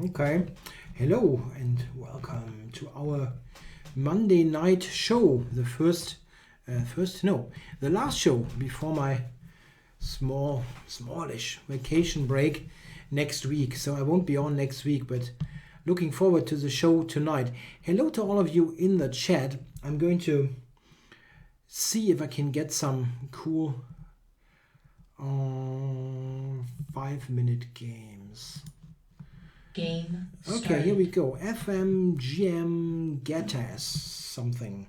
Okay, hello and welcome to our Monday night show. The last show before my smallish vacation break next week. So I won't be on next week, but looking forward to the show tonight. Hello to all of you in the chat. I'm going to see if I can get some cool 5-minute games. Game Okay, started. here we go. FM, GM, Gatas, something.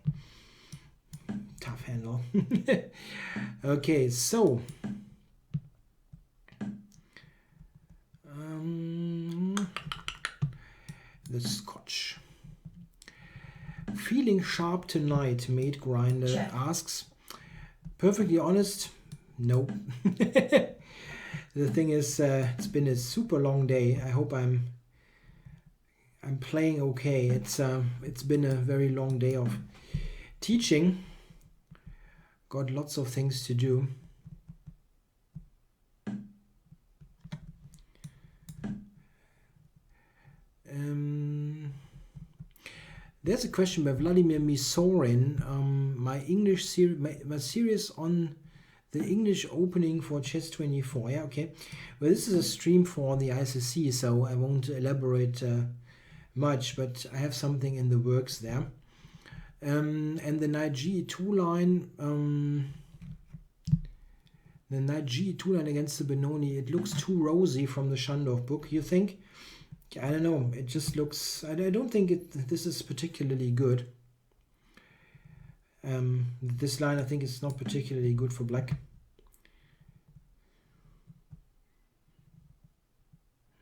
Tough handle. Okay, so. The Scotch. Feeling sharp tonight, Mate Grinder Check. asks. Perfectly honest, no. The thing is, it's been a super long day. I hope I'm playing okay. It's been a very long day of teaching. Got lots of things to do. There's a question by Vladimir Misorin. My English my series on the English opening for Chess24. Yeah, okay. Well, this is a stream for the ICC, so I won't elaborate much, but I have something in the works there. And the knight G2 line, against the Benoni, it looks too rosy from the Shandorf book. You think? I don't know. It just looks. I don't think this is particularly good. This line, I think, is not particularly good for black.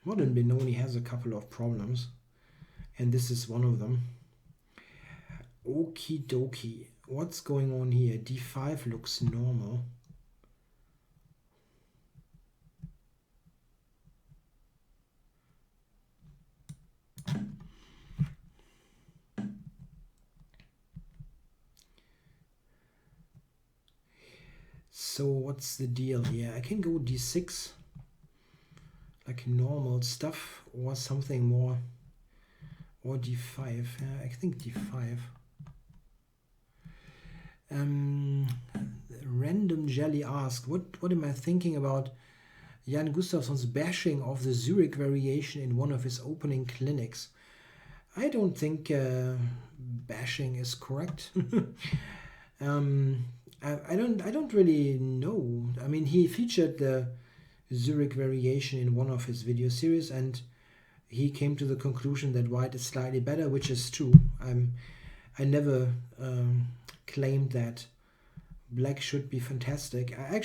Modern Benoni has a couple of problems, and this is one of them. Okie dokie. What's going on here? D5 looks normal. So what's the deal here? I can go D6, like normal stuff, or something more, or D5. Yeah, I think D5. Random Jelly asked, what am I thinking about Jan Gustafsson's bashing of the Zurich variation in one of his opening clinics? I don't think bashing is correct. I don't really know. I mean, he featured the Zurich variation in one of his video series, and he came to the conclusion that white is slightly better, which is true. I never claimed that black should be fantastic. I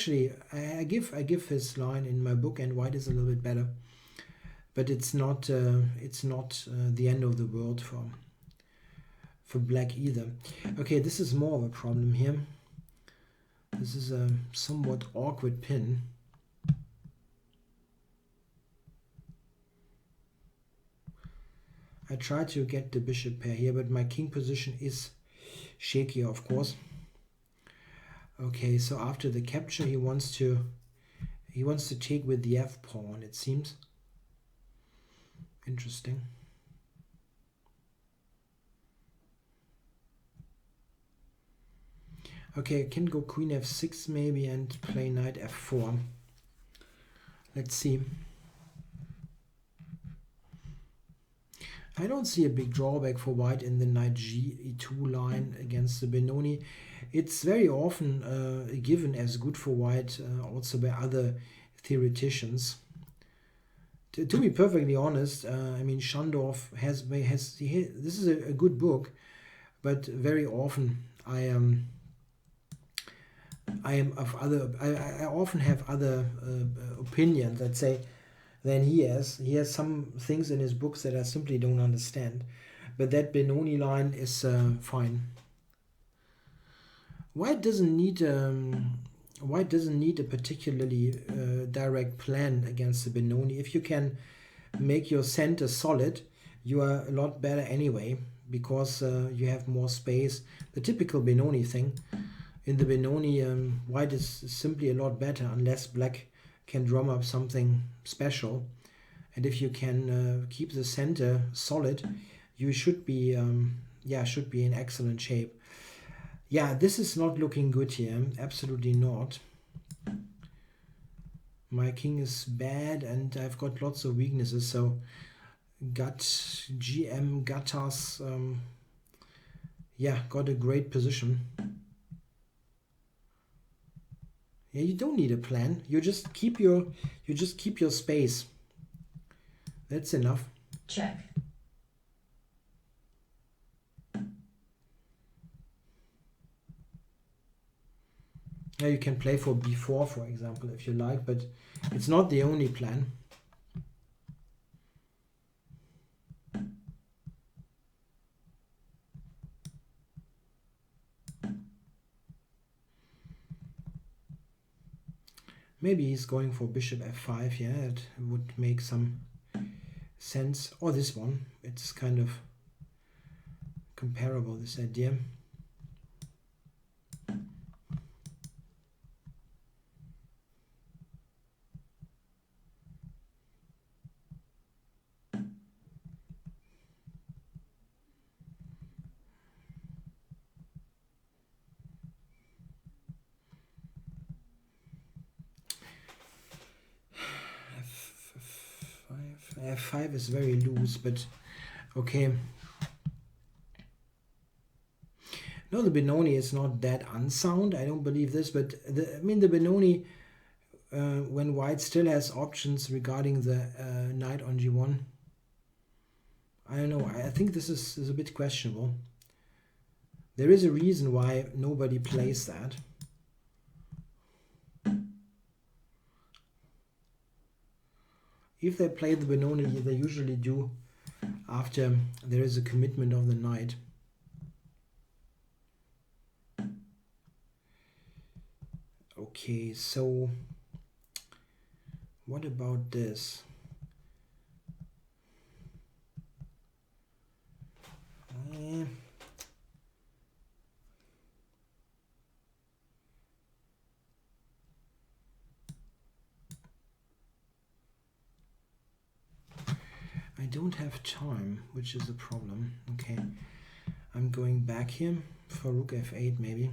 give his line in my book, and white is a little bit better, but it's not the end of the world for black either. Okay, this is more of a problem here. This is a somewhat awkward pin. I try to get the bishop pair here, but my king position is shaky, of course. Okay, so after the capture, he wants to take with the f pawn, it seems. Interesting. Okay, I can go queen f6 maybe and play knight f4. Let's see. I don't see a big drawback for white in the knight g2 line against the Benoni. It's very often given as good for white also by other theoreticians. To be perfectly honest, I mean, Shandorf has this is a good book, but very often I often have other opinions, let's say, than he has. He has some things in his books that I simply don't understand. But that Benoni line is fine. White doesn't need a particularly direct plan against the Benoni. If you can make your center solid, you are a lot better anyway, because you have more space. The typical Benoni thing. In the Benoni, white is simply a lot better unless black can drum up something special. And if you can keep the center solid, you should be should be in excellent shape. Yeah, this is not looking good here. Absolutely not. My king is bad and I've got lots of weaknesses. So Gattas got a great position. Yeah, you don't need a plan. You just keep your space. That's enough. Check. Yeah, you can play for b4, for example, if you like, but it's not the only plan. Maybe he's going for bishop f5. Yeah, it would make some sense. Or this one. It's kind of comparable, this idea. F5 is very loose, but okay. No, the Benoni is not that unsound. I don't believe this, but the Benoni, when white still has options regarding the knight on g1, I don't know. I think this is a bit questionable. There is a reason why nobody plays that. If they play the Benoni, they usually do after there is a commitment of the knight. Okay, so what about this? I don't have time, which is a problem. Okay, I'm going back here for rook f8 maybe.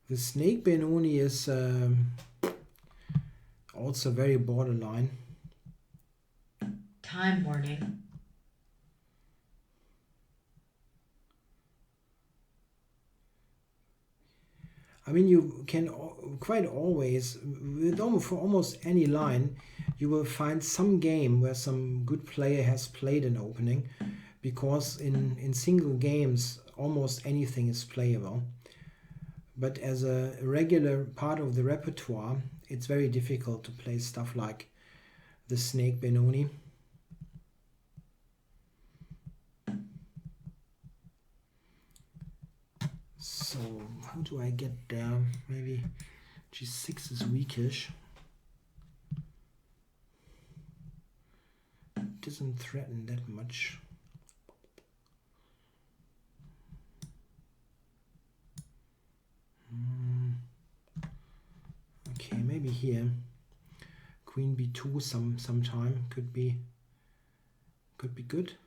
The snake Benoni is also very borderline. Time warning. I mean, you can quite always, for almost any line, you will find some game where some good player has played an opening, because in single games, almost anything is playable. But as a regular part of the repertoire, it's very difficult to play stuff like the snake Benoni. So how do I get there? Maybe g6 is weakish. It doesn't threaten that much. Okay, maybe here queen b2 sometime could be good.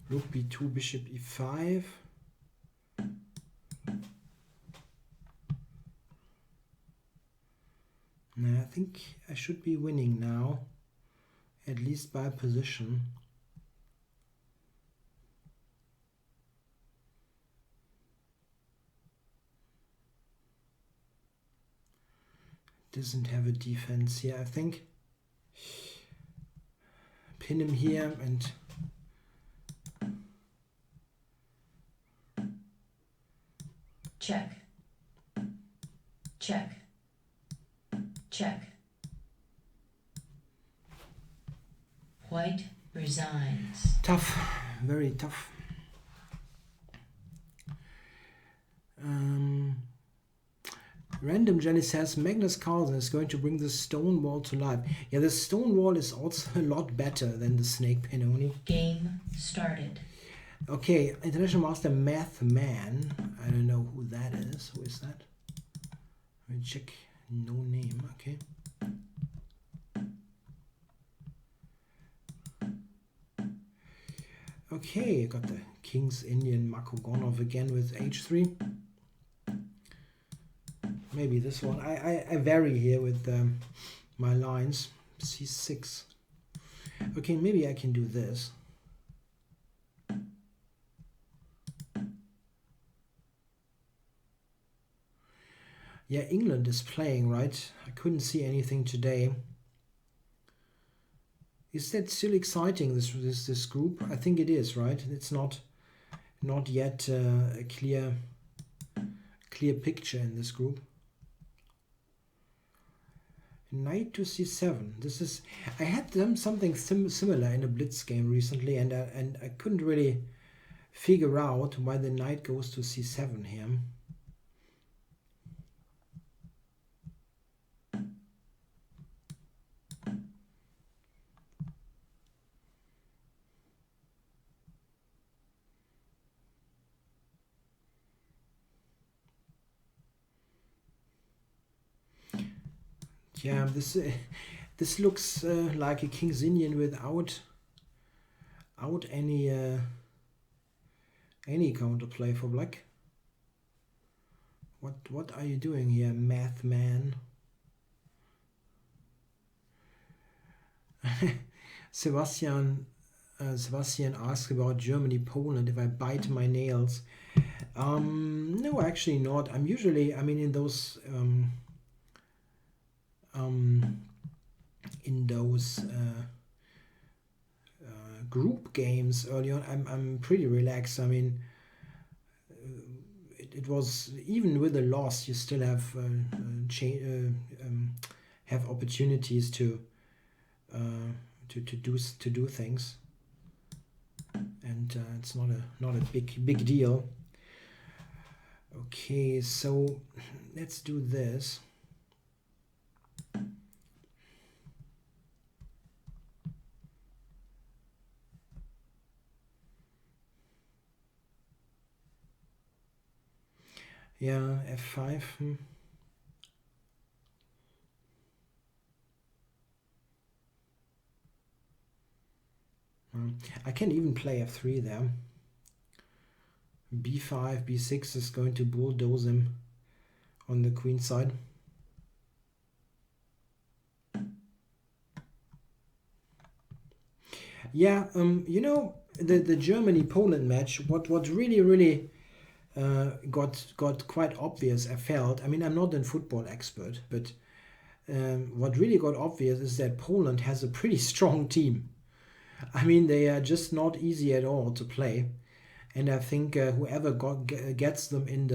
Rook b2, bishop e5. Now, I think I should be winning now, at least by position. Doesn't have a defense here, I think. Pin him here and Check. Check. Check. White resigns. Tough, very tough. Random Jelly says Magnus Carlsen is going to bring the stone wall to life. Yeah, the stone wall is also a lot better than the snake penoni. Game started. Okay, International Master Math Man. I don't know who that is. Who is that? Let me check. No name. Okay. Okay, got the King's Indian Makogonov again with h3. Maybe this one. I vary here with my lines. c6. Okay, maybe I can do this. Yeah, England is playing, right? I couldn't see anything today. Is that still exciting, this group? I think it is, right? It's not yet a clear picture in this group. Knight to c7. This is, I had something similar in a blitz game recently, and I couldn't really figure out why the knight goes to c7 here. Yeah, this looks like a King's Indian without any counterplay for black. What are you doing here, Math Man? Sebastian asked about Germany, Poland. If I bite my nails, no, actually not. I'm usually, in those. Group games early on, I'm pretty relaxed. It was, even with a loss, you still have opportunities to do things, and it's not a big deal. Okay, so let's do this. Yeah, f5. I can even play f3 there. b5, b6 is going to bulldoze him on the queen side. Yeah, the Germany-Poland match, what really got quite obvious, I felt. I'm not a football expert, but what really got obvious is that Poland has a pretty strong team. They are just not easy at all to play, and I think whoever gets them in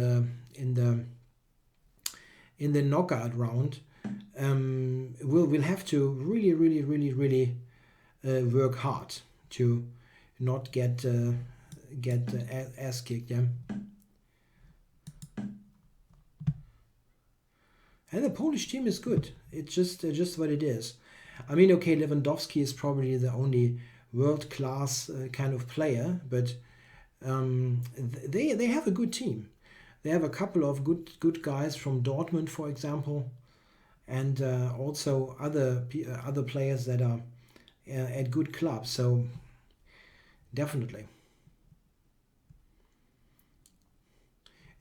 the knockout round will have to really work hard to not get ass kicked. Yeah. And the Polish team is good. It's just what it is. Okay, Lewandowski is probably the only world-class kind of player, but they have a good team. They have a couple of good guys from Dortmund, for example, and also other players that are at good clubs. So definitely.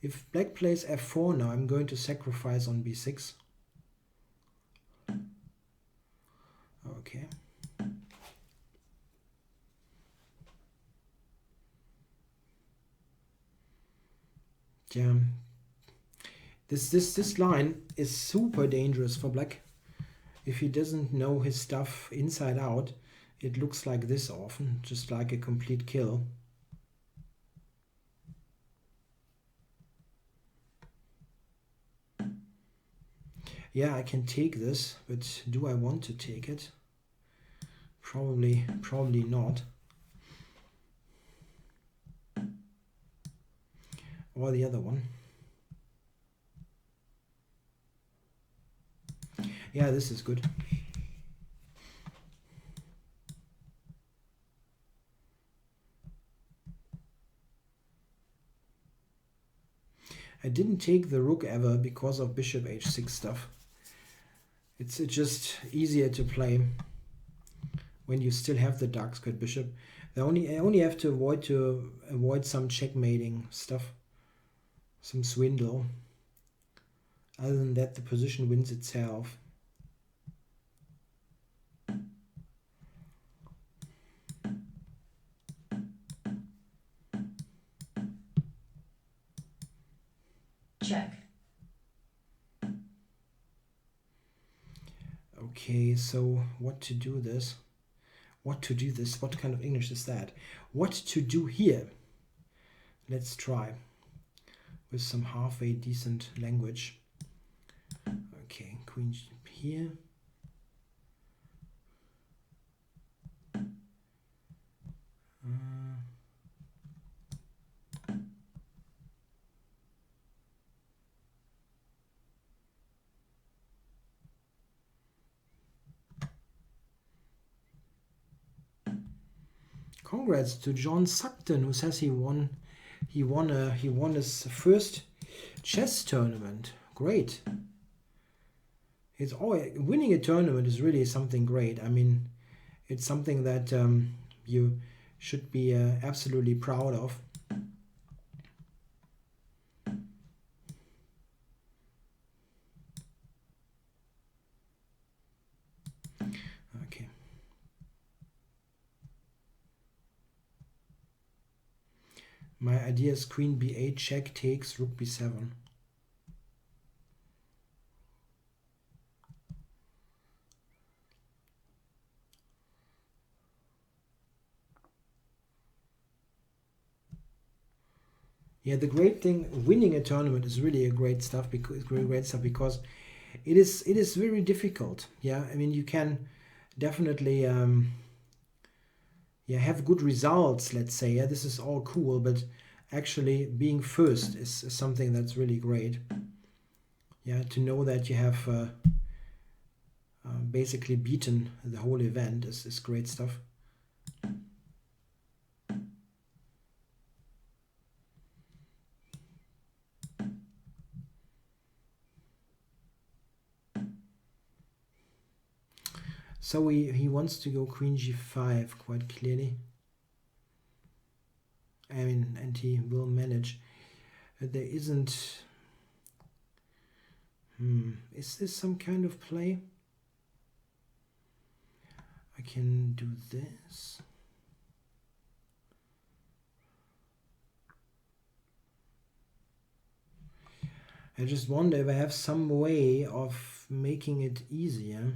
If black plays f4 now, I'm going to sacrifice on b6. Okay. Yeah. This line is super dangerous for black. If he doesn't know his stuff inside out, it looks like this often, just like a complete kill. Yeah, I can take this, but do I want to take it? Probably not. Or the other one. Yeah, this is good. I didn't take the rook ever because of bishop h6 stuff. It's just easier to play when you still have the dark squared bishop. I only have to avoid some checkmating stuff, some swindle. Other than that, the position wins itself. Check. Okay, so what to do this? What to do this? What kind of English is that? What to do here? Let's try with some halfway decent language. Okay, queen here. Congrats to John Sugden, who says he won his first chess tournament. Great. It's always, winning a tournament is really something great. I mean, it's something that you should be absolutely proud of. Okay. My idea is queen b8, check takes, rook b7. Yeah, the great thing, winning a tournament is really a great stuff because it is very difficult. Yeah, I mean, you can definitely yeah, have good results, let's say. Yeah, this is all cool, but actually being first is something that's really great. Yeah, to know that you have basically beaten the whole event is great stuff. So he wants to go queen g5 quite clearly. I mean, and he will manage. There isn't... is this some kind of play? I can do this. I just wonder if I have some way of making it easier.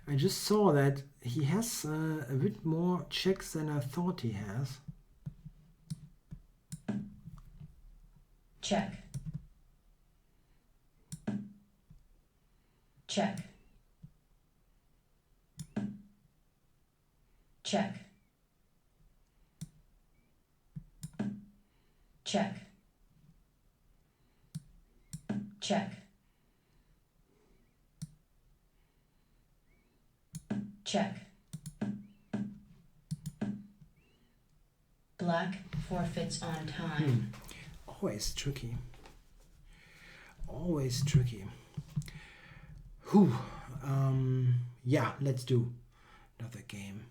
I just saw that he has a bit more checks than I thought he has. Check. Check. Check. Check. Check. Check. Black forfeits on time. Always tricky. Always tricky. Whew. Yeah, let's do another game.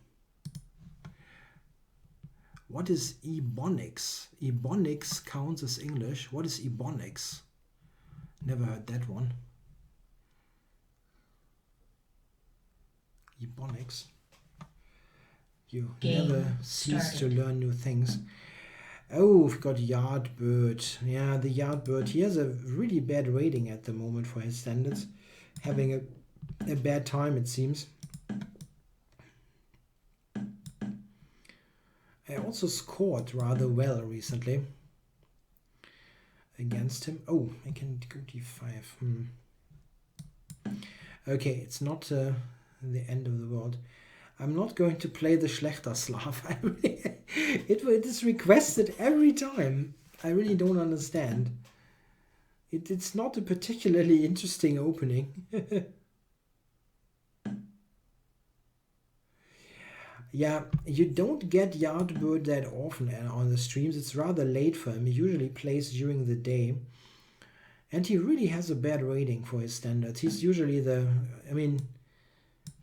What is Ebonics? Ebonics counts as English. What is Ebonics? Never heard that one. Ebonics. You never cease to learn new things. Oh, we've got Yardbird. Yeah, the Yardbird. He has a really bad rating at the moment for his standards. Having a bad time, it seems. I also scored rather well recently against him. Oh, I can go d5. Okay, it's not the end of the world. I'm not going to play the Schlechter Slav. It is requested every time. I really don't understand. It's not a particularly interesting opening. Yeah, you don't get Yardbird that often on the streams. It's rather late for him. He usually plays during the day. And he really has a bad rating for his standards. He's usually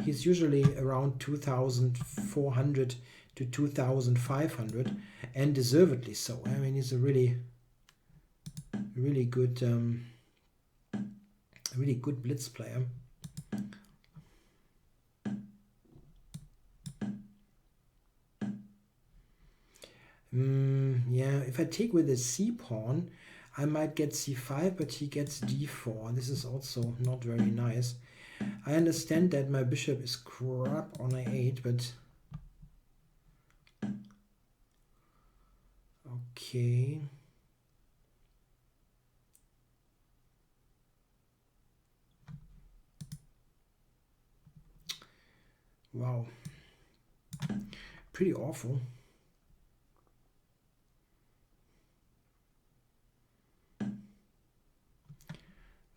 he's usually around 2,400 to 2,500, and deservedly so. I mean, he's a really good blitz player. Yeah, if I take with a c pawn, I might get c5, but he gets d4. This is also not very nice. I understand that my bishop is crap on a8, but okay. Wow. Pretty awful.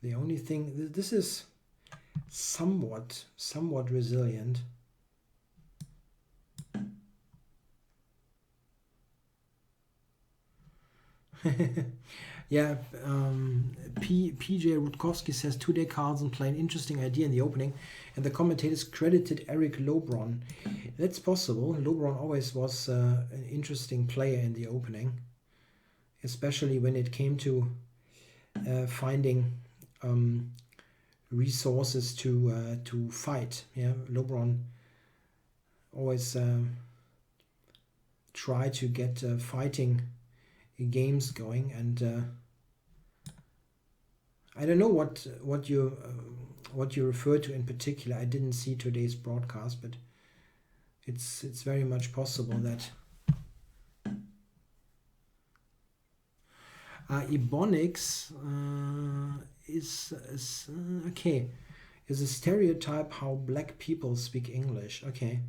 The only thing, this is somewhat resilient. Yeah, PJ Rutkowski says today Carlsen played an interesting idea in the opening, and the commentators credited Eric Lobron. That's possible. Lobron always was an interesting player in the opening, especially when it came to finding resources to fight. Yeah, LeBron always try to get fighting games going, and I don't know what you refer to in particular. I didn't see today's broadcast, but it's very much possible that Ebonics is okay. Is a stereotype how black people speak English. Okay.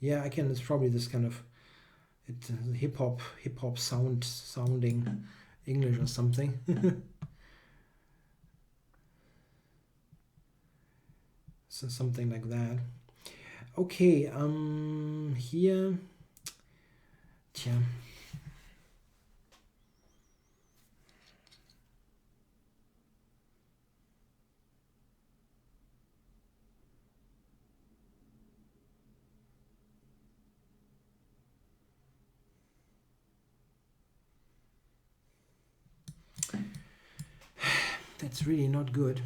Yeah, I can. It's probably this kind of hip hop sounding English or something. So something like that. Okay. Here. Tja. That's really not good.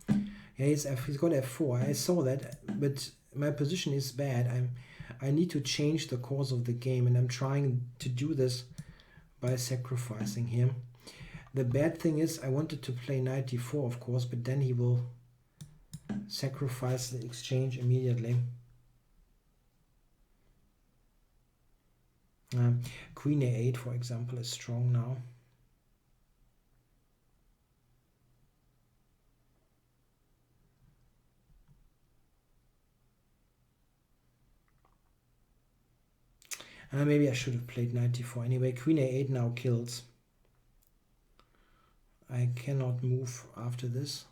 Yeah, he's got f4. I saw that, but my position is bad. I need to change the course of the game, and I'm trying to do this by sacrificing him. The bad thing is I wanted to play knight d4, of course, but then he will sacrifice the exchange immediately. Queen a8, for example, is strong now. Maybe I should have played knight d4. Anyway, queen a8 now kills. I cannot move after this.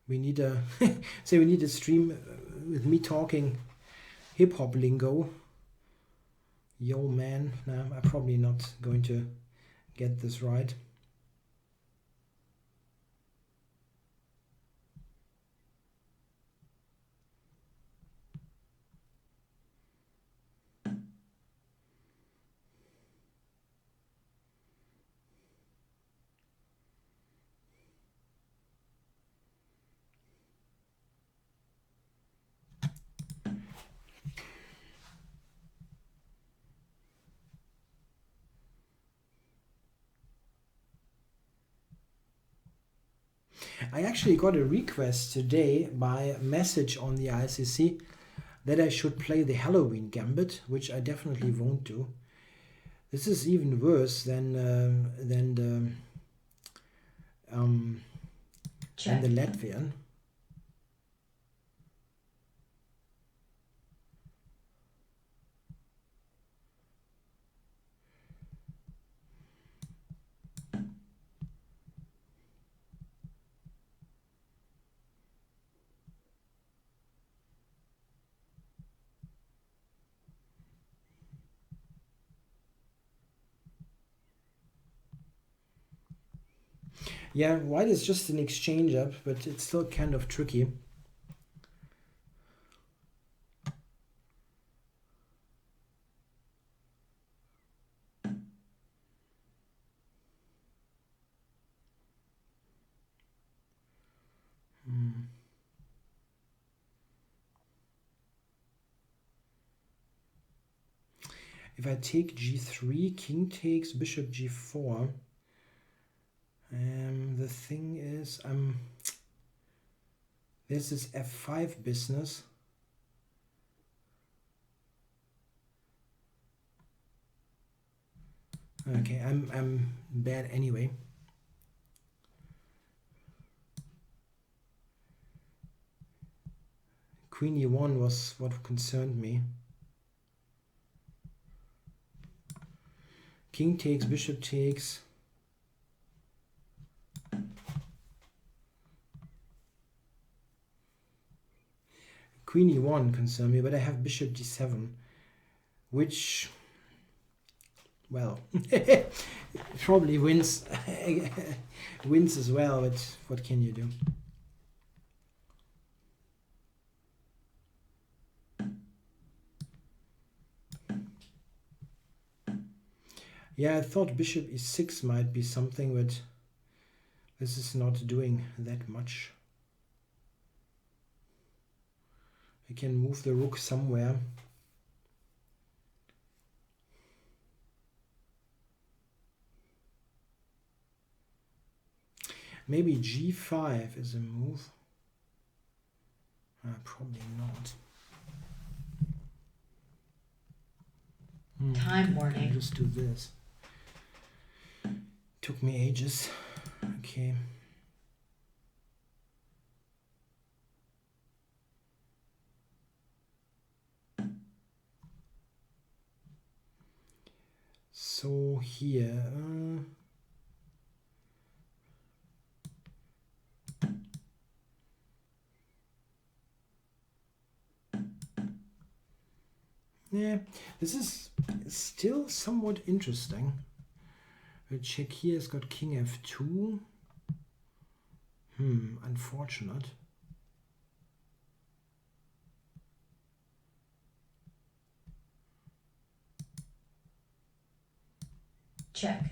We need a we need a stream with me talking hip hop lingo. Yo man, no, I'm probably not going to get this right. I actually got a request today by message on the ICC that I should play the Halloween Gambit, which I definitely won't do. This is even worse than the Latvian. Yeah, white is just an exchange up, but it's still kind of tricky. If I take g3, king takes, bishop g4. The thing is, this is f5 business. Okay, I'm bad anyway. Queen e1 was what concerned me. King takes, bishop takes. Queen e1 concerned me, but I have bishop d7, which, well, probably wins wins as well, but what can you do? Yeah, I thought bishop e6 might be something, but this is not doing that much. I can move the rook somewhere. Maybe g5 is a move. Probably not. Time warning. I'll just do this. Took me ages. Okay. So here, yeah, this is still somewhat interesting. We'll check here, it's got king f2. Unfortunate. Check.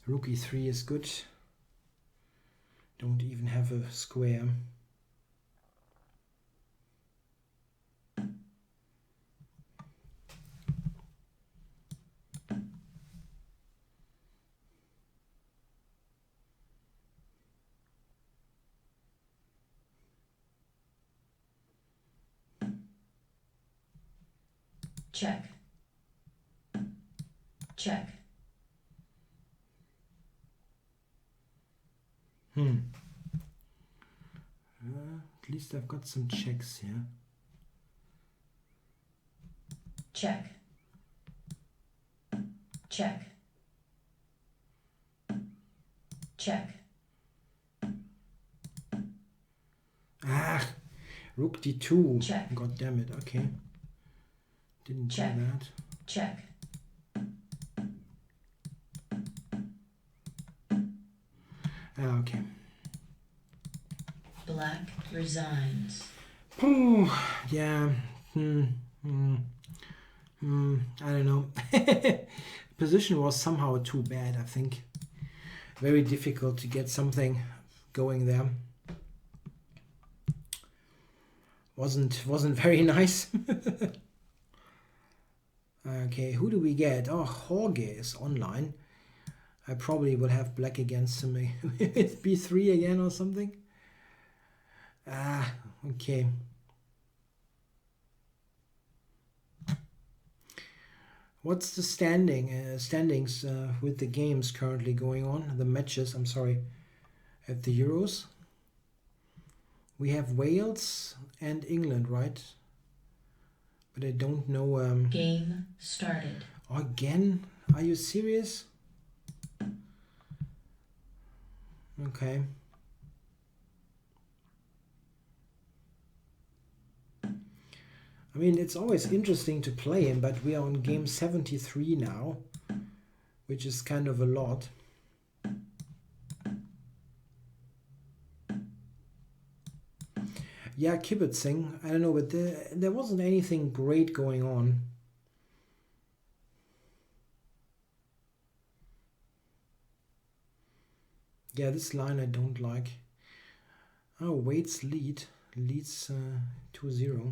Rook e3 is good. Don't even have a square. Check. Check. At least I've got some checks here. Check. Check. Check. Rook d2. Check. God damn it. Okay. Didn't Check. do that. Check. Okay. Black resigns. Yeah. I don't know. Position was somehow too bad, I think. Very difficult to get something going there. Wasn't very nice. Okay, who do we get? Oh, Jorge is online. I probably will have black against him with b3 again or something. Ah, okay. What's the standings with the games currently going on? The matches, I'm sorry, at the Euros. We have Wales and England, right? But I don't know. Game started. Again? Are you serious? Okay. I mean, it's always interesting to play him, but we are on game 73 now, which is kind of a lot. Yeah, kibitzing. I don't know, but there wasn't anything great going on. Yeah, this line I don't like. Oh, Wade's leads 2-0.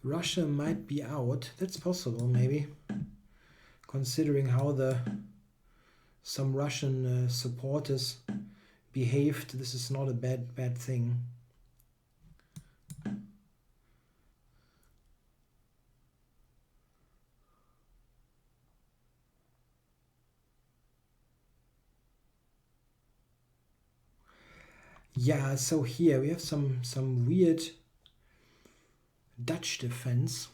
Russia might be out. That's possible, maybe. Considering how some Russian supporters behaved, this is not a bad thing. Yeah, so here we have some weird Dutch defense.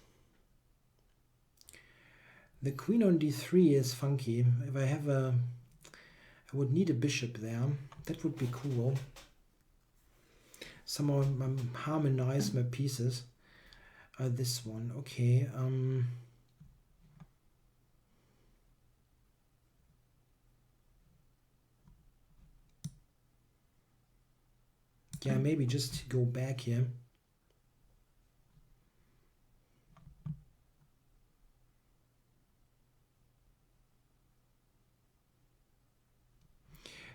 The queen on d3 is funky. If I would need a bishop there. That would be cool. Somehow harmonize my pieces. This one, okay. Yeah, maybe just go back here.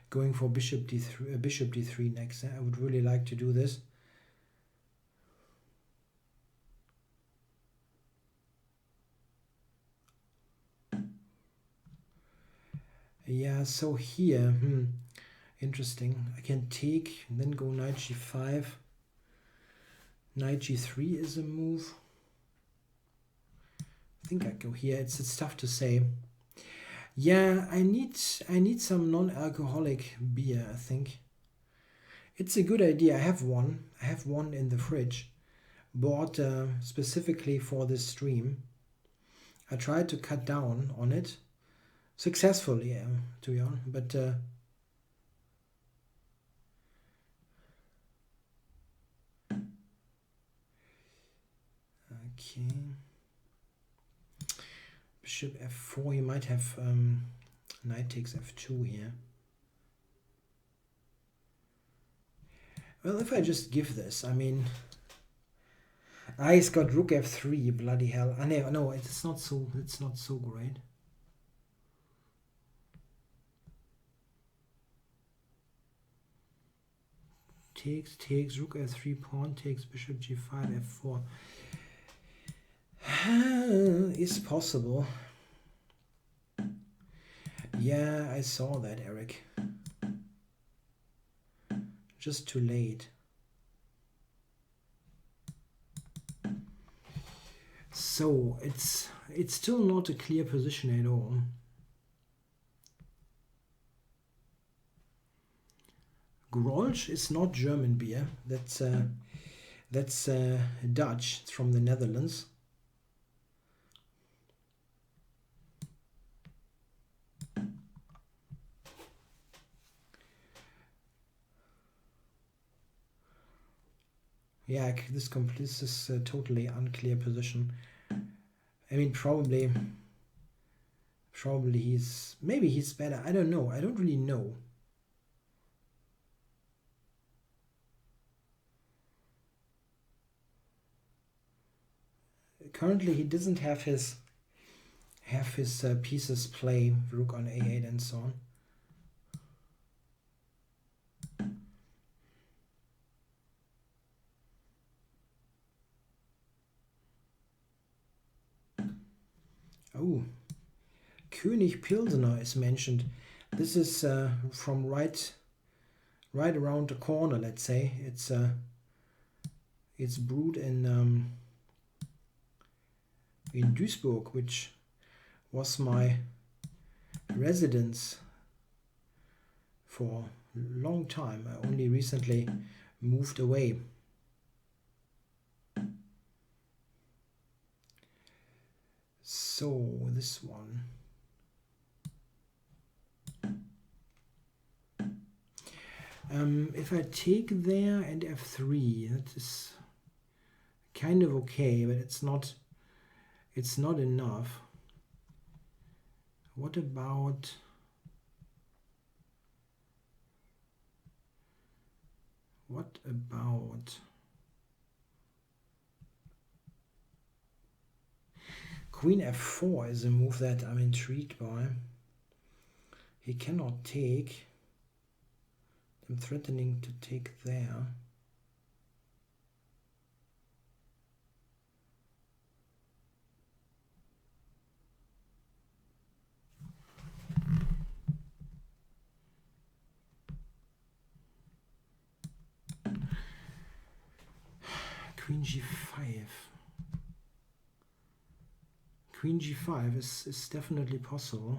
Going for bishop d3 next. I would really like to do this. Yeah, so here, interesting. I can take and then go knight g5. Knight g3 is a move. I think I go here. It's tough to say. Yeah, I need some non-alcoholic beer, I think. It's a good idea. I have one in the fridge. Bought specifically for this stream. I tried to cut down on it. Successfully, to be honest, but okay. Bishop f4, he might have knight takes f2 here. Well, if I just give this, I mean, he's got rook f3, bloody hell. No, it's not so great. Takes rook f3, pawn takes bishop g5, f4. Is possible. Yeah, I saw that, Eric. Just too late. So it's still not a clear position at all. Grolsch is not German beer. That's Dutch. It's from the Netherlands. Yeah, this is a totally unclear position. I mean, probably maybe he's better. I don't know. I don't really know. currently he doesn't have his pieces play rook on a8 and so on. Oh, König Pilsener is mentioned. This is from right around the corner, let's say. It's brewed in Duisburg, which was my residence for a long time. I only recently moved away. So this one. If I take there and f3, that is kind of okay, but it's not enough. What about Queen f4 is a move that I'm intrigued by. He cannot take. I'm threatening to take there. Queen g5. Queen g5 is definitely possible.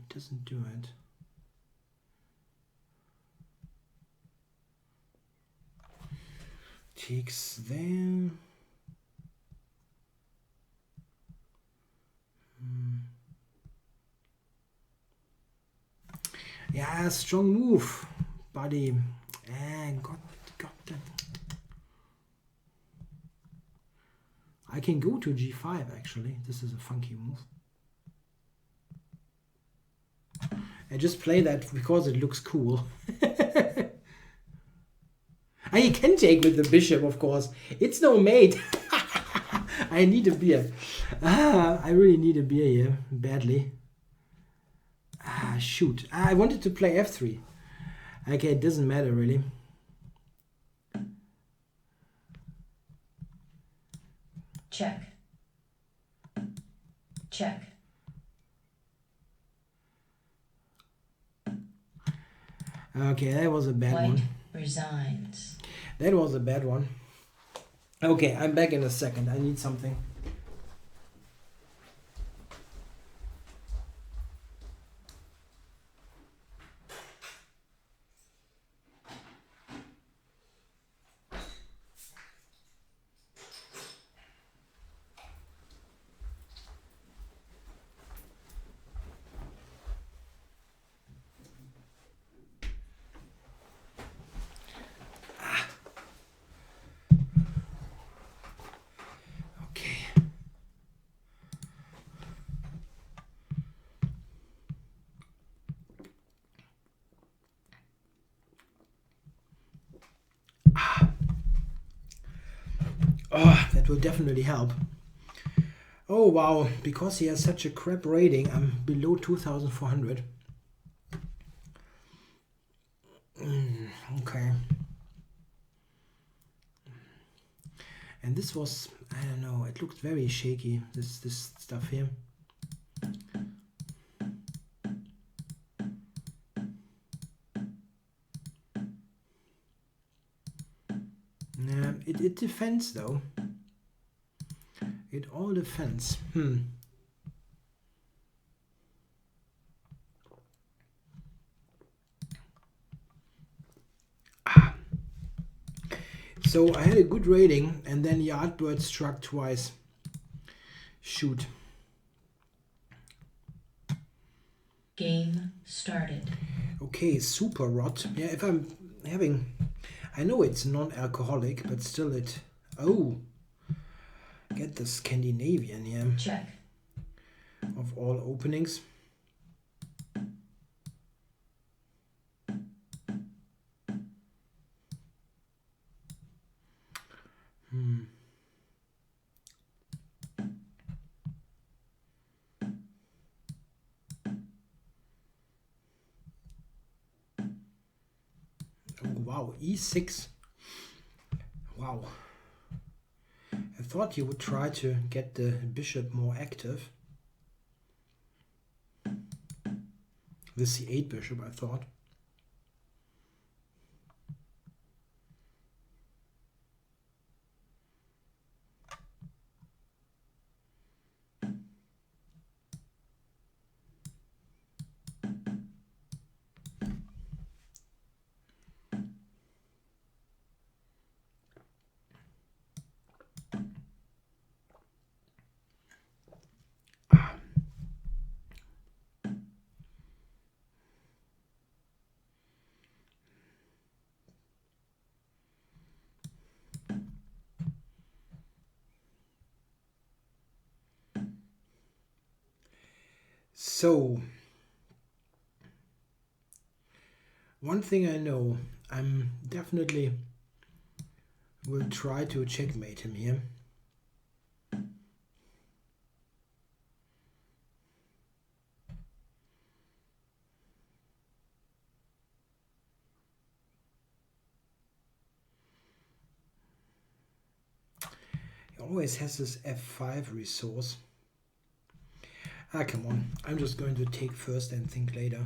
Doesn't do it. Takes there. Yeah, strong move, buddy. Got that. I can go to g5 actually. This is a funky move. I just play that because it looks cool. You can take with the bishop, of course. It's no mate. I need a beer. I really need a beer here, badly. Shoot. I wanted to play f3. Okay, it doesn't matter really. Check. Check. Okay, that was a bad White one. resigns. That was a bad one. Okay, I'm back in a second. I need something. Oh, that will definitely help. Oh wow, because he has such a crap rating, I'm below 2,400. Okay. And this was, I don't know, it looked very shaky, this stuff here. Yeah, it defends though. It all defends. So I had a good rating and then Yardbird struck twice. Shoot. Game started. Okay, super rot. Yeah, if I'm having, I know it's non-alcoholic, but still it. Oh, get the Scandinavian here. Check. Of all openings. wow, e6. Wow. I thought he would try to get the bishop more active. The c8 bishop, I thought. So, one thing I know, I'm definitely will try to checkmate him here. He always has this f5 resource. Ah, come on. I'm just going to take first and think later.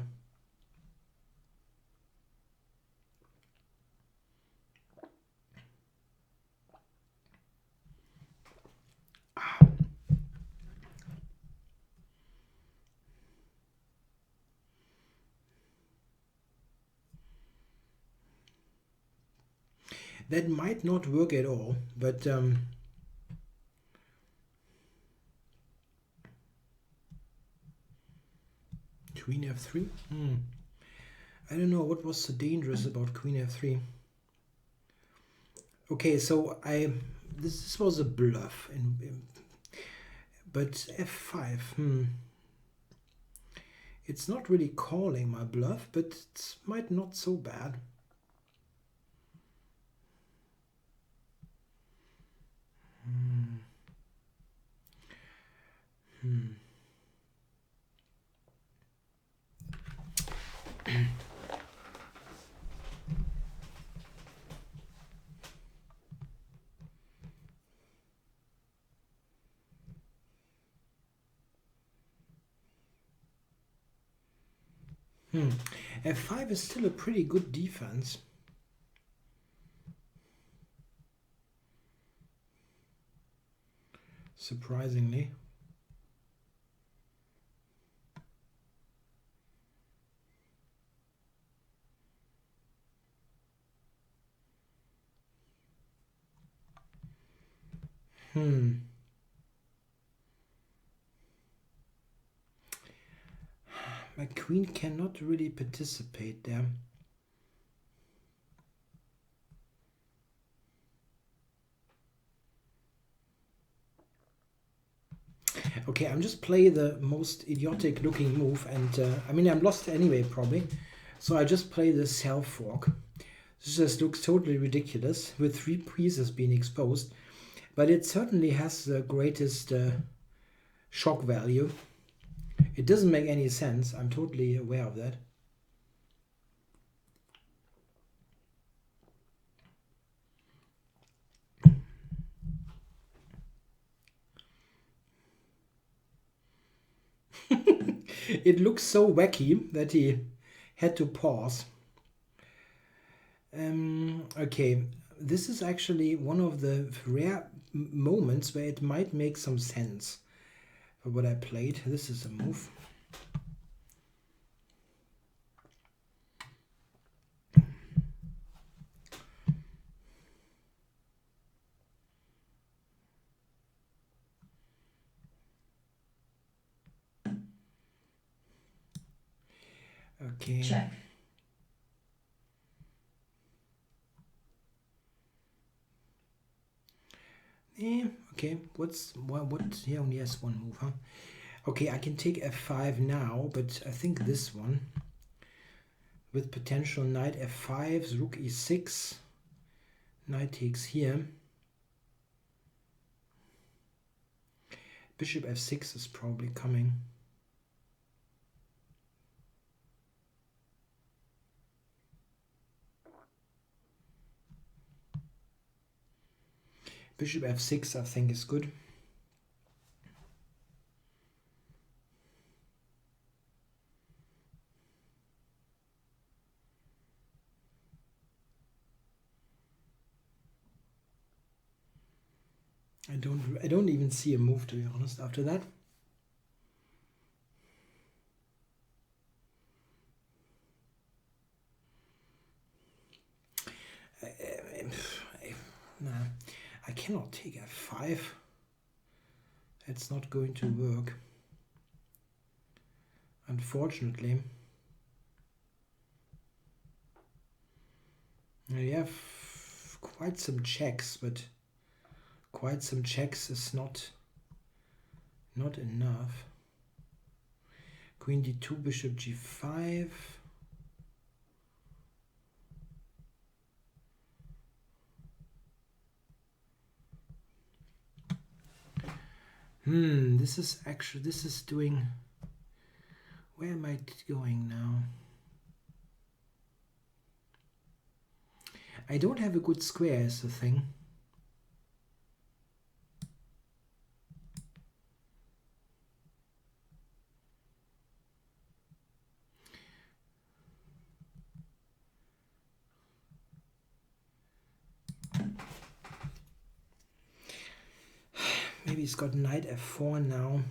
That might not work at all, but Queen f3? I don't know what was so dangerous about Queen f3. Okay, so this was a bluff, but f5. It's not really calling my bluff, but it might not so bad. F5 is still a pretty good defense. Surprisingly. My queen cannot really participate there. Okay, I'm just playing the most idiotic looking move, and I mean I'm lost anyway probably, so I just play the self fork. This just looks totally ridiculous with 3 pieces being exposed, but it certainly has the greatest shock value. It doesn't make any sense, I'm totally aware of that. It looks so wacky that he had to pause. Okay, this is actually one of the rare moments where it might make some sense for what I played. This is a move. Okay. Check. Okay, what he only has one move, huh? Okay, I can take f5 now, but I think this one with potential knight f5, rook e6, knight takes here, bishop f6 is probably coming. Bishop f6 I think is good. I don't even see a move, to be honest, after that. Nah, I cannot take f5. It's not going to work, unfortunately. I have quite some checks, but quite some checks is not enough. Queen d2, bishop g5. This is doing, where am I going now? I don't have a good square is the thing. Maybe he's got knight f4 now.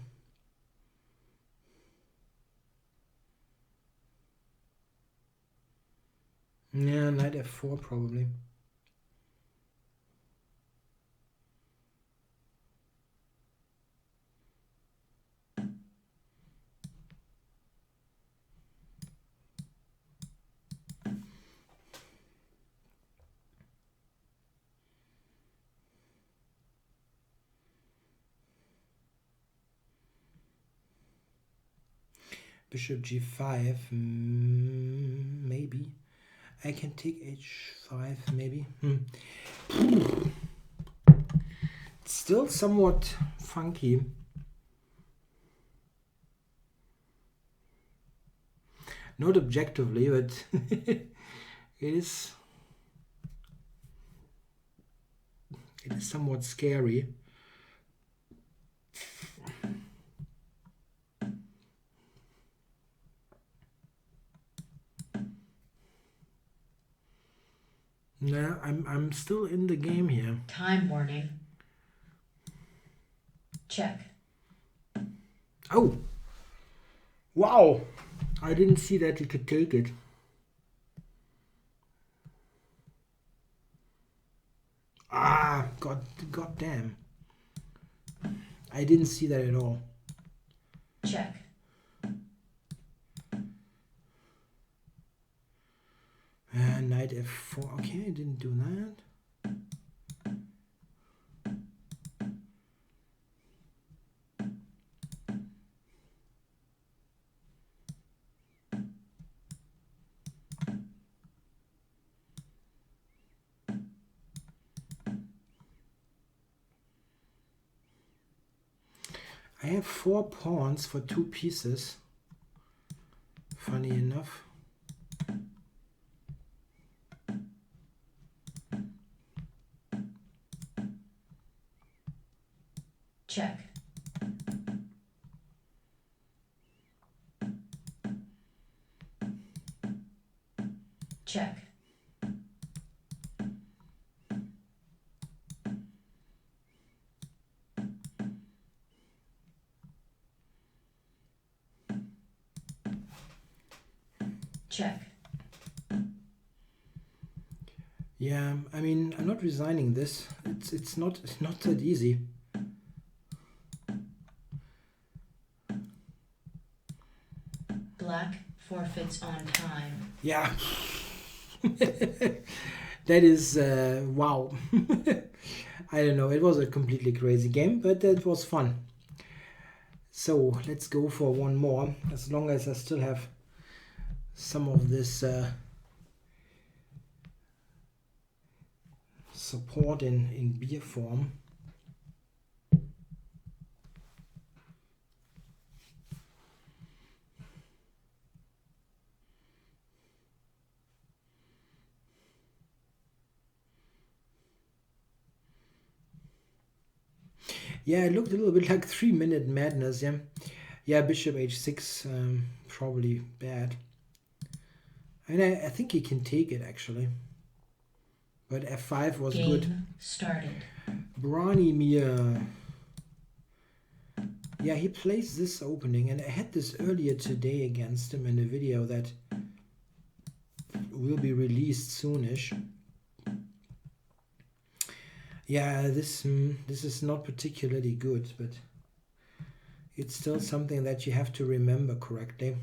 Yeah, knight f4 probably. Bishop g5, maybe. I can take h5, maybe. It's still somewhat funky. Not objectively, but it is somewhat scary. Yeah, I'm still in the game here. Time warning. Check. Oh! Wow! I didn't see that you could take it. Ah, god damn. I didn't see that at all. Check. Knight f4. Okay, I didn't do that. I have 4 pawns for 2 pieces. Funny enough. Check. Check. Check. Yeah, I mean, I'm not resigning this. It's not that easy. Black forfeits on time. Yeah. That is wow. I don't know, it was a completely crazy game, but it was fun. So let's go for one more, as long as I still have some of this support in beer form. Yeah, it looked a little bit like 3-minute madness, yeah. Yeah, bishop h6, probably bad. And I think he can take it, actually. But f5 was good. Game started. Branimir. Yeah, he plays this opening, and I had this earlier today against him in a video that will be released soonish. Yeah, this is not particularly good, but it's still something that you have to remember correctly.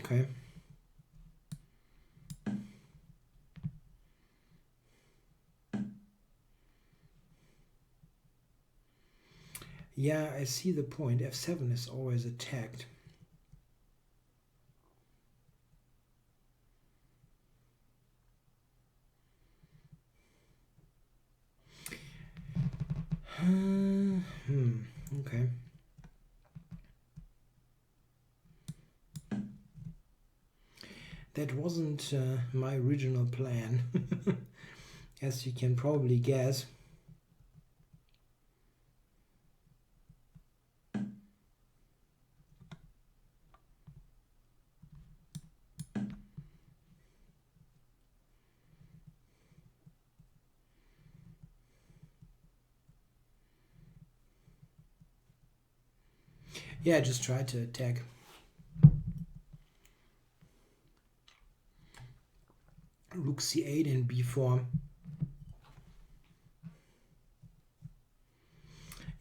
Okay. Yeah, I see the point. f7 is always attacked. Okay. That wasn't my original plan, as you can probably guess. Yeah, just try to attack. Rook c8 and b4.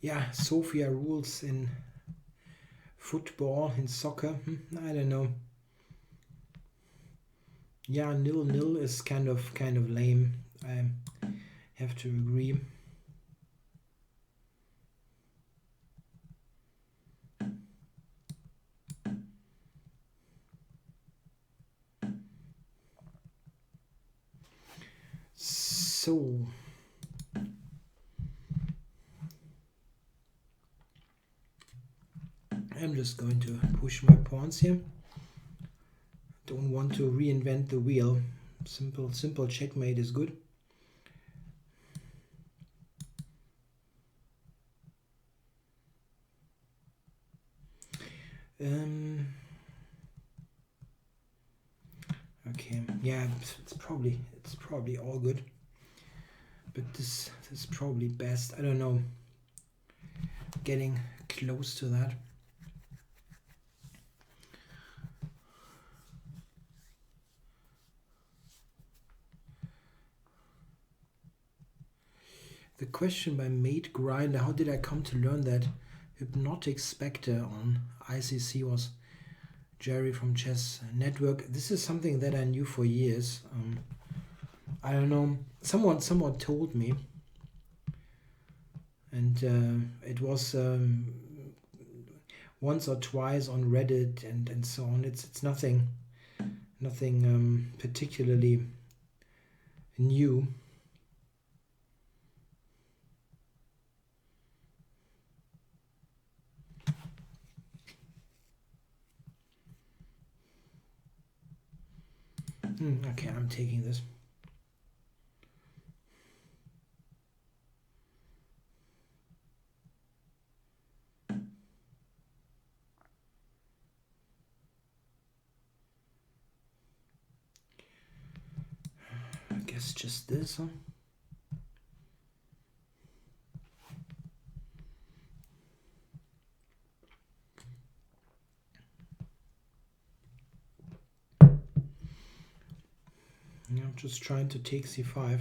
Yeah, Sophia rules in football, in soccer. I don't know. Yeah, 0-0 is kind of lame. I have to agree. So I'm just going to push my pawns here. Don't want to reinvent the wheel. Simple checkmate is good. Okay, yeah, it's probably all good. But this is probably best. I don't know. Getting close to that. The question by Mate Grinder, how did I come to learn that Hypnotic Spectre on ICC was Jerry from Chess Network? This is something that I knew for years. I don't know, someone told me, and it was once or twice on Reddit and so on. It's nothing particularly new. Okay, I'm taking this. I guess just this, huh? Yeah, I'm just trying to take c5.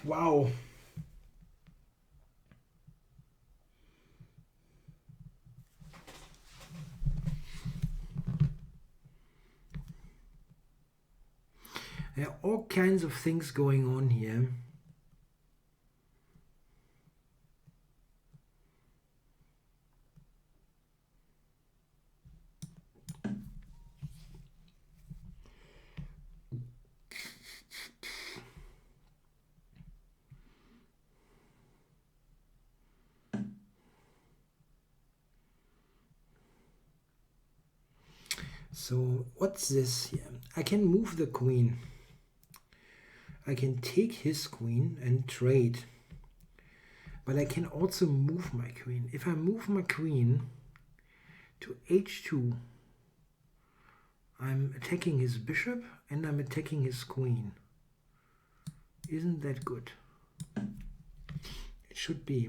Wow. Yeah, kinds of things going on here. So what's this here? I can move the queen. I can take his queen and trade. But I can also move my queen. If I move my queen to h2, I'm attacking his bishop and I'm attacking his queen. Isn't that good? It should be.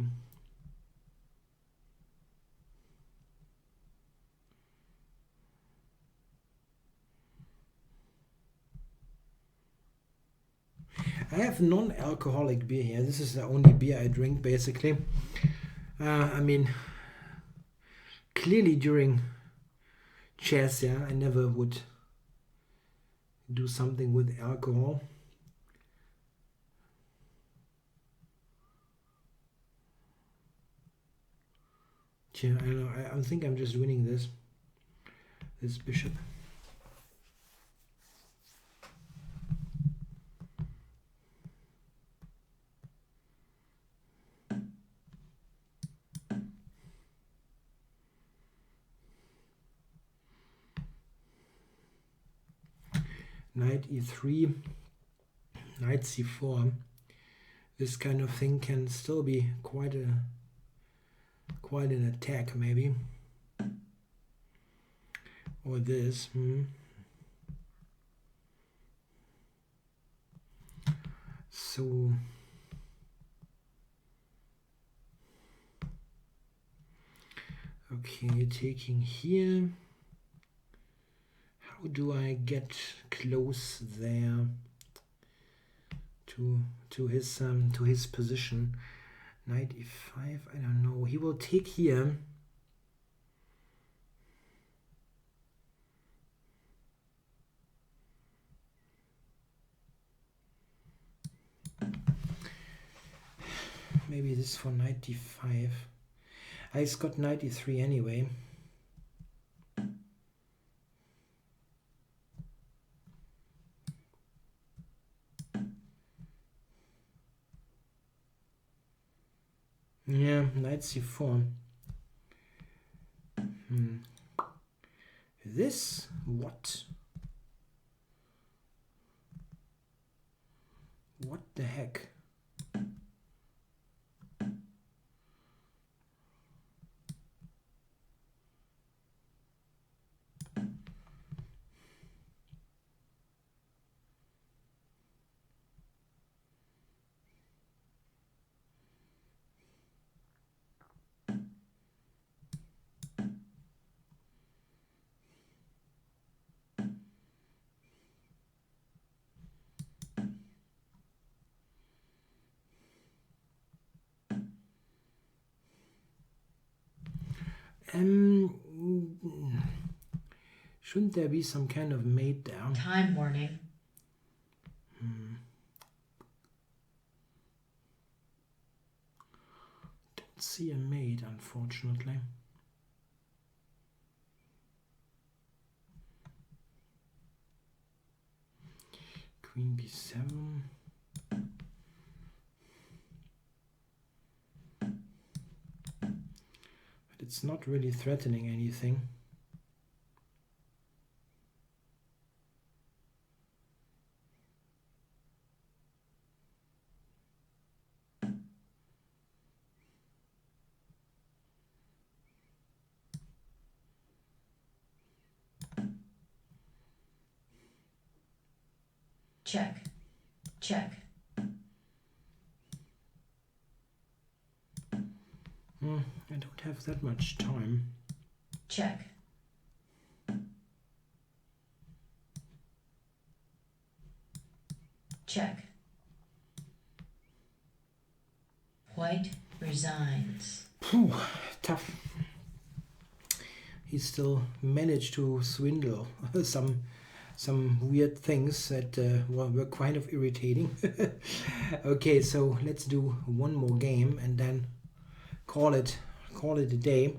I have non-alcoholic beer here. This is the only beer I drink, basically. I mean, clearly during chess, yeah, I never would do something with alcohol. Yeah, I know. I think I'm just winning this bishop. Knight e3, knight c4. This kind of thing can still be quite an attack, maybe. Or this. So okay, taking here. How do I get close there to his position? Knight e5, I don't know. He will take here. Maybe this for knight d5. He's got knight e3 anyway. Yeah, knight c4. This? What? What the heck? Shouldn't there be some kind of mate there? Time warning. Don't see a mate, unfortunately. Queen b7. But it's not really threatening anything. Check. Check. I don't have that much time. Check. Check. White resigns. Tough. He still managed to swindle some weird things that were kind of irritating. Okay, so let's do one more game and then call it a day.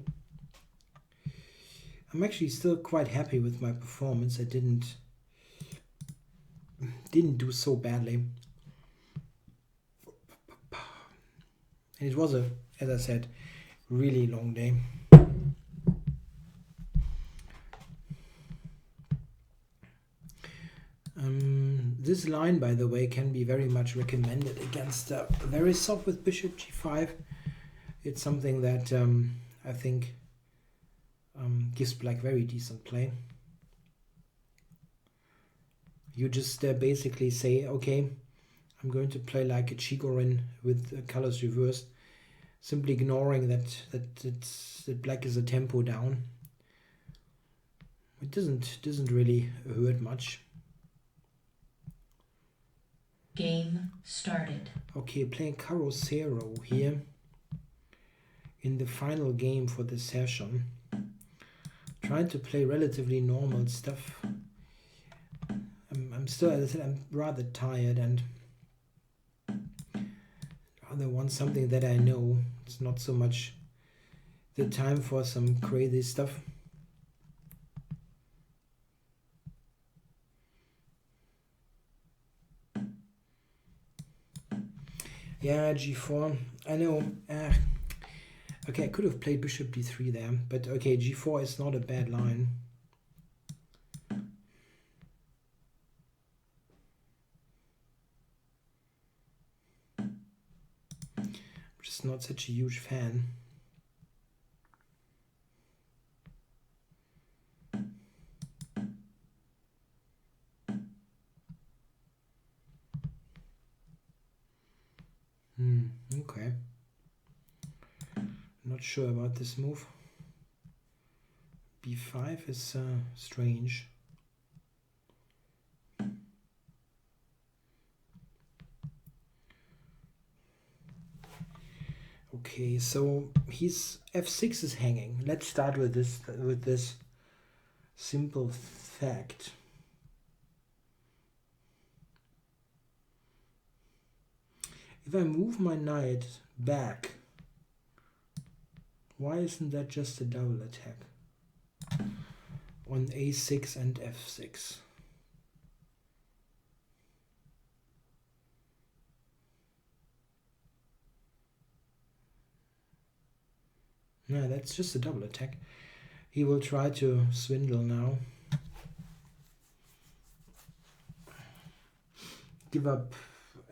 I'm actually still quite happy with my performance. I didn't do so badly. And it was as I said, really long day. This line, by the way, can be very much recommended against very soft with bishop g5. It's something that I think gives black very decent play. You just basically say, okay, I'm going to play like a Chigorin with colors reversed, simply ignoring that black is a tempo down. It doesn't really hurt much. Game started. Okay, playing Carosero here in the final game for the session. Trying to play relatively normal stuff. I'm still, as I said, I'm rather tired and rather want something that I know. It's not so much the time for some crazy stuff. Yeah, g4. I know. Okay, I could have played bishop d3 there, but okay, g4 is not a bad line. I'm just not such a huge fan. Okay. Not sure about this move. b5 is strange. Okay, so he's f6 is hanging. Let's start with this simple fact. If I move my knight back, why isn't that just a double attack on a6 and f6? No, that's just a double attack. He will try to swindle now. Give up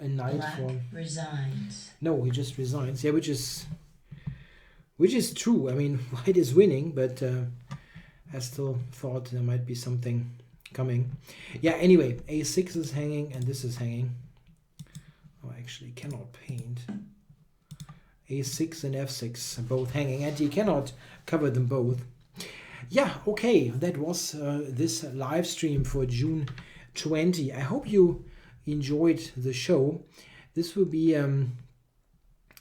a knight Black for... resigns. No, he just resigns. Yeah, which is true. I mean, white is winning, but I still thought there might be something coming. Yeah, anyway, a6 is hanging and this is hanging. Oh, I actually cannot paint. a6 and f6 are both hanging, and you cannot cover them both. Yeah, okay, that was this live stream for June 20. I hope you enjoyed the show. This will be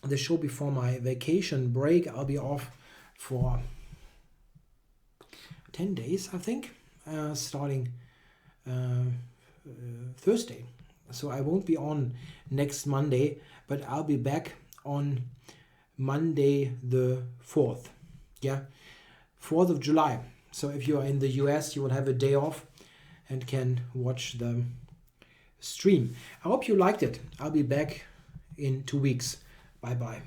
the show before my vacation break. I'll be off for 10 days, I think, starting Thursday. So I won't be on next Monday, but I'll be back on Monday the 4th. Yeah, 4th of July. So if you are in the US, you will have a day off and can watch the stream. I hope you liked it. I'll be back in 2 weeks. Bye bye.